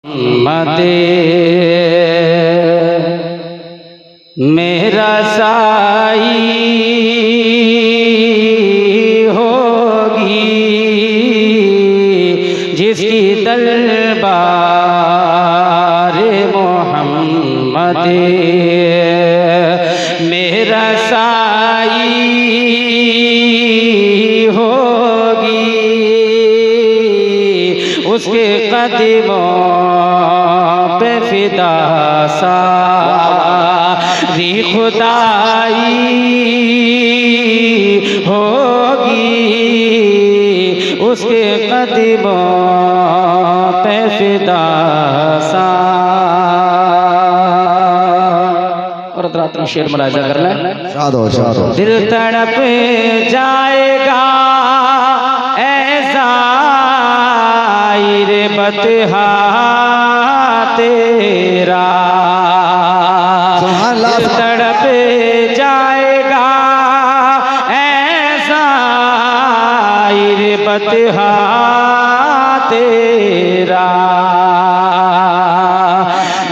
मदे मेरा साई होगी जिसकी दरबार मोहम्मद मेरा साई होगी उसके कदमों पे फिदा सारी खुदाई होगी उसके कदमों पे फिदा सा। और रात्रि शेर मुलाजा कर लें। शादो शादो दिल तड़प जाएगा ऐसा रे बतहा तेरा दिल तड़प जाएगा ऐसा रे बतहा तेरा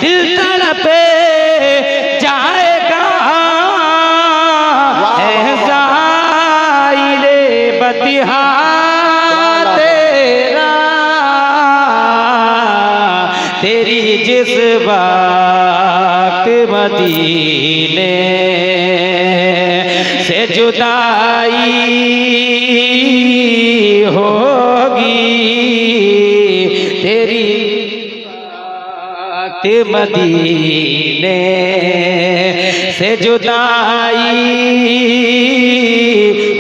दिल तड़प जाएगा ऐसा रे बतहा तेरी जिस वक्त मदीने से जुदाई होगी तेरी वक्त मदीने से जुदाई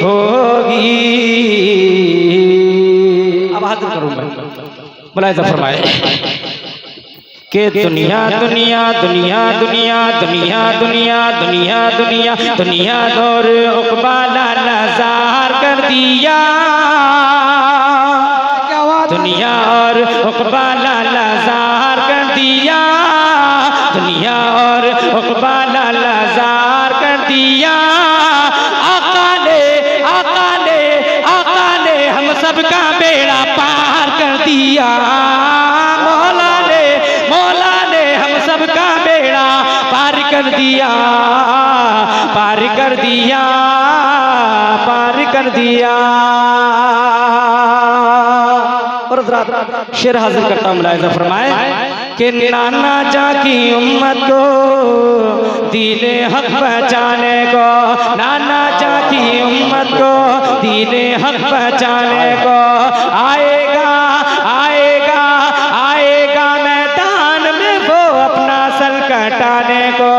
होगी। अब हाथ करूंगा मुलाहिजा फरमाए कि दुनिया दुनिया दुनिया दुनिया दुनिया दुनिया दुनिया दुनिया दुनिया दौर उकबाला नज़ार कर दिया दुनिया और उकबाला नज़ार कर दिया दुनिया और उकबाला नज़ार कर दिया आका ने हम सबका बेड़ा पार कर दिया सबका बेड़ा पार कर दिया पार कर दिया पार कर दिया। और शेर हाजिर करता हूं मुलाहिजा फरमाए कि नाना जा की उम्मत को दीने हक पहचाने को नाना जा की उम्मत को दीने हक पहचाने को आएगा आएगा आएगा मैदान में वो अपना सर कटाने को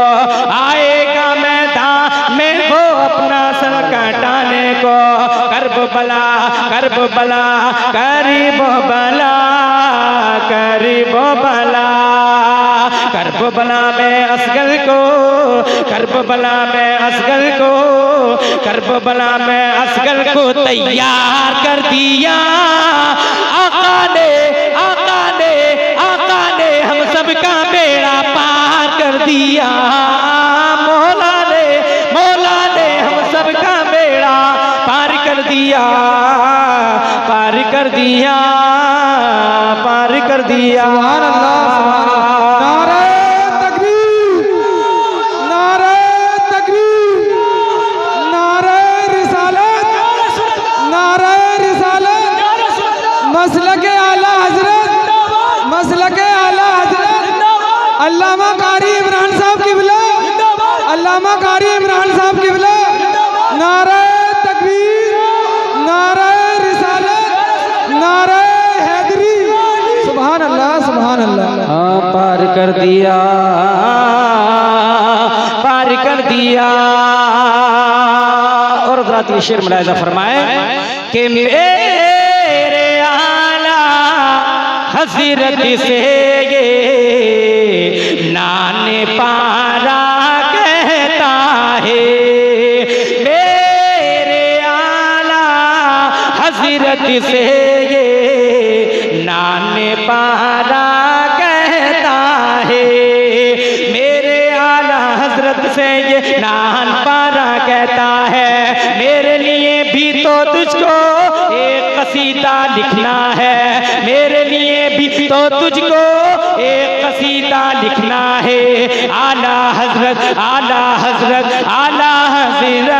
आएगा मैदान में वो अपना सर कटाने को करब बला करीब बला करीब बला करब बला में असगर को करब बला में असगर को करब बला में असगर को तैयार कर दिया आका ने हम सबका बेड़ा पार कर दिया मौला ने हम सबका बेड़ा पार कर दिया पार कर दिया पार कर दिया। नारे तकबीर नारे तकबीर नारे रिसालत मसलके आला हजरत मसलके आला हजरत अल्लामा कारी इमरान साहब किबला अल्लामा कारी इमरान साहब किबला नारे तकबीर नारे रिसालत नारे हैदरी सुभान अल्लाह सुभान अल्लाह। हाँ पार कर दिया पार कर दिया। और रात शेर मुलाहिजा फरमाए कि मेरे आला हज़रत से ये नाने पारा कहता है मेरे आला हज़रत से ये नाने पारा कहता है मेरे आला हज़रत से ये नान पारा कहता है मेरे लिए भी तो तुझको एक कसीदा लिखना है मेरे लिए भी तो तुझको एक कसीदा लिखना है। आला हजरत आला हजरत आला हजरत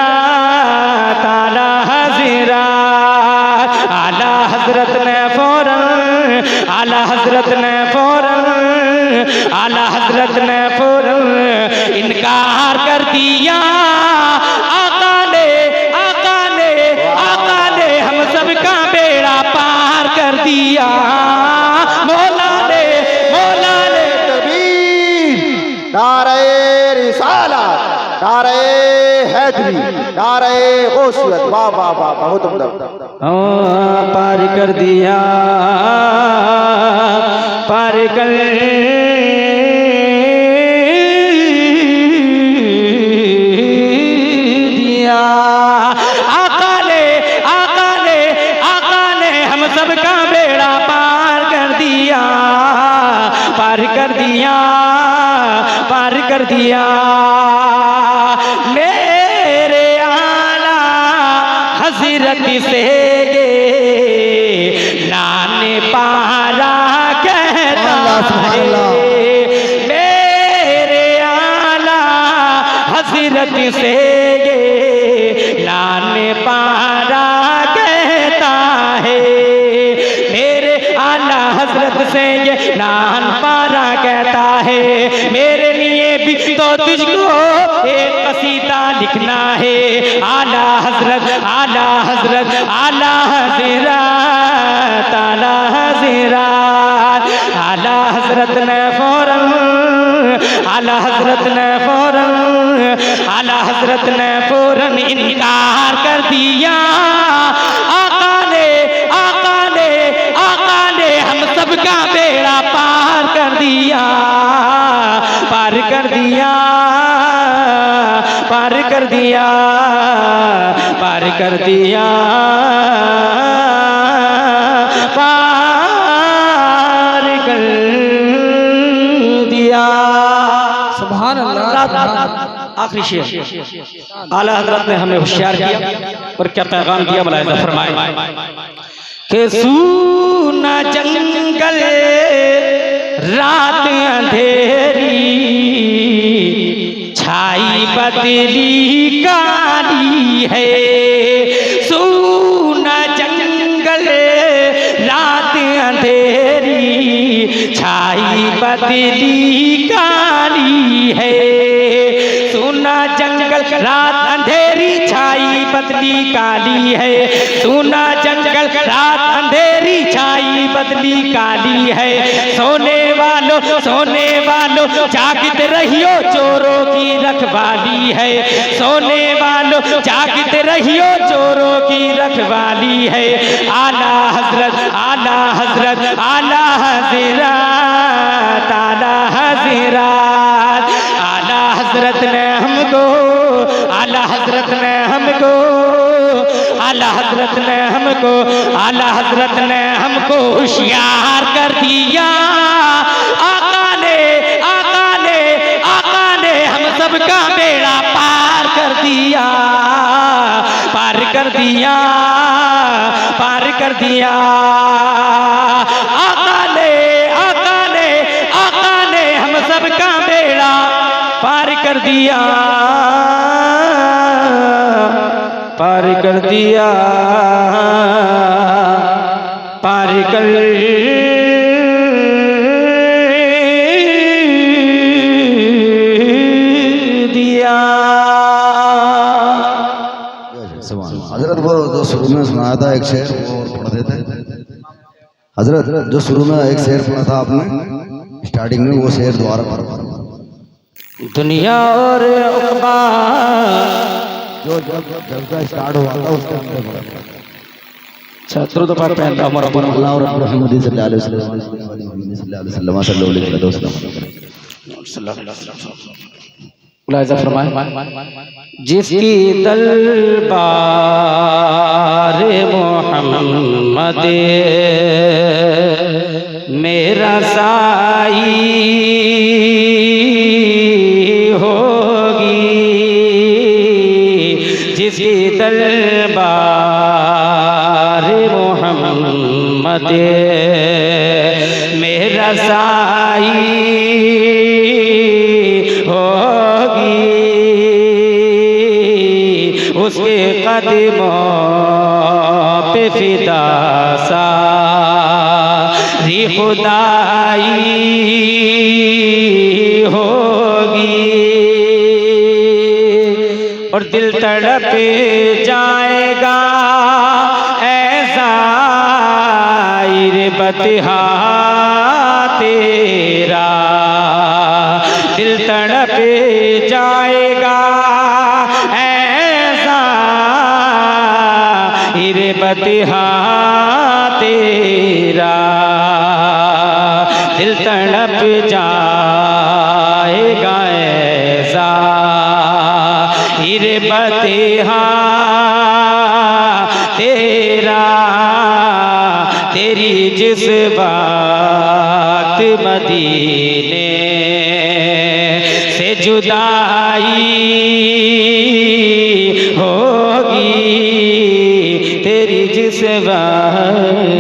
आला हजरत आला हजरत ने फौरन आला हजरत ने फौरन आला हजरत ने फौरन इनकार कर दिया। आका ने हम सबका बेड़ा पार कर दिया। मौला ने तकबीर, नारे रिसालत, नारे हैदरी, नारे गौसियत। वाह वाह वाह, बहुत उम्दा। पार कर दिया, पार कर दिया। आका ने हम सबका बेड़ा पार कर दिया, पार कर दिया, पार कर दिया। मेरे आला हजरत से नाने पारा कहता है। मेरे आला हजरत से नाने पारा कहता है। मेरे आला हजरत से ये नान पारा कहता है। मेरे लिए भी तो तुझको एक कसीदा लिखना है। आला हजरत आला हजरत आला हजरत आला हजरत आला हजरत ने फौरन आला हजरत ने फौरन आला हजरत ने फौरन इनकार कर दिया। आका ने हम सबका बेड़ा पार कर दिया, पार कर दिया, पार कर दिया, पार कर दिया, पार कर दिया। सुभान अल्लाह। आखिरी शेर आला हजरत ने हमें होशियार किया और क्या पैगाम दिया मुलाहिजा फरमाए कि सूना जंगल रात अंधेरी छाई बदली काली है। सूना जंगल रात अंधेरी छाई बदली काली है। सुना जंगल रात अंधेरी छाई बदली काली है। सुना जंगल रात अंधेरी छाई बदली काली है। सोने वालों जागते रहियो चोरों की रखवाली है। सोने वालों जागते रहियो चोरों की रखवाली है। आला हजरत आला हजरत आला हजरत आला हजरत आला हजरत ने हमको आला हजरत ने हमको आला हजरत ने हमको आला हजरत ने हमको होशियार कर दिया। आका ने हम सबका बेड़ा पार कर दिया, पार कर दिया, पार कर दिया। आका ने हम सबका बेड़ा पार कर दिया, पार कर दिया, पार कर दिया। हजरत वो जो शुरू में सुनाया था एक शेर वो और पढ़ देते। हजरत जो शुरू में एक शेर पढ़ा था आपने स्टार्टिंग में, वो शेर दोबारा पढ़। दुनिया और उक़बा जो जब का स्टार्ट हुआ था उसके अंदर पढ़ा। छत्रों तो पर पहनता हमारा अल्लाह और मोहम्मद सल्लल्लाहु अलैहि वसल्लम मुलाहिजा फरमाए जिसकी दरबार मोहम्मद मेरा साई होगी, जिसकी दरबार मोहम्मद मेरा साई होगी उसके कदमों पे फिदा सारी खुदाई होगी और दिल तड़प जाएगा ऐसा बतिहा तेरा दिल तड़प जाएगा ऐसा बतिहा तेरा दिल तड़प जाएगा ऐसा बतिहा तेरा तेरी जिस वक्त मदीने से जुदाई होगी तेरी जिस वक्त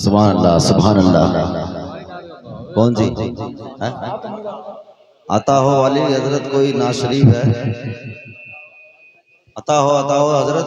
सुभान अल्लाह सुभान अल्लाह। कौन सी है? आता हो वाली हजरत कोई ना शरीफ है? आता हो हजरत।